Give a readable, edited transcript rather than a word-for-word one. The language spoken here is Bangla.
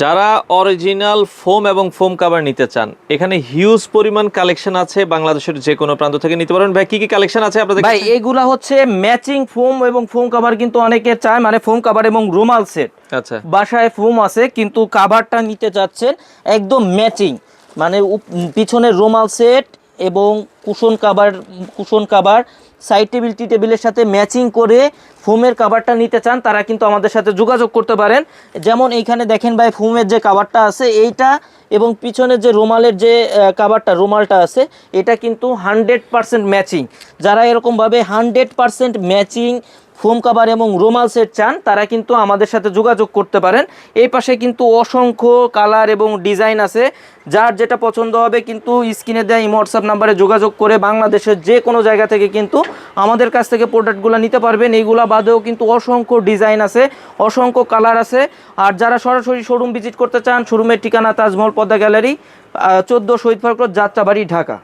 যারা অরিজিনাল ফোম এবং ফোম কভার নিতে চান, এখানে হিউজ পরিমাণ কালেকশন আছে। বাংলাদেশের যে কোনো প্রান্ত থেকে নিতে পারেন। ভাই কি কি কালেকশন আছে আপনাদের ভাই কাছে? এগুলা হচ্ছে ম্যাচিং ফোম এবং ফোম কভার, কিন্তু অনেকে চায় মানে ফোম কভার এবং রুমাল সেট। আচ্ছা, বাসায় ফোম আছে কিন্তু কাভারটা নিতে চাচ্ছেন একদম ম্যাচিং, মানে পিছনের রুমাল সেট এবং কুশন কাভার সাইড টেবিল টি টেবিলের সাথে ম্যাচিং করে ফোমের কাভারটা নিতে চান, তারা কিন্তু আমাদের সাথে যোগাযোগ করতে পারেন। যেমন এইখানে দেখেন ভাই, ফোমের যে কাভারটা আছে এইটা এবং পিছনের যে রুমালের যে রুমালটা আছে, এটা কিন্তু 100% ম্যাচিং। যারা এরকমভাবে 100% ম্যাচিং ফোম কাভার এবং রুমাল সেট চান, তারা কিন্তু আমাদের সাথে যোগাযোগ করতে পারেন। এই পাশে কিন্তু অসংখ্য কালার এবং ডিজাইন আছে, যার যেটা পছন্দ হবে কিন্তু স্ক্রিনে দেওয়া এই হোয়াটসঅ্যাপ নাম্বারে যোগাযোগ করে বাংলাদেশের যে কোনো জায়গা থেকে কিন্তু আমাদের কাছ থেকে প্রোডাক্টগুলো নিতে পারবেন। এইগুলা বাদেও কিন্তু অসংখ্য ডিজাইন আছে, অসংখ্য কালার আছে। আর যারা সরাসরি শোরুম ভিজিট করতে চান, শোরুমের ঠিকানা তাজমহল পদ্মা গ্যালারি, 14 শহীদ পার্ক রোড, যাত্রাবাড়ি, ঢাকা।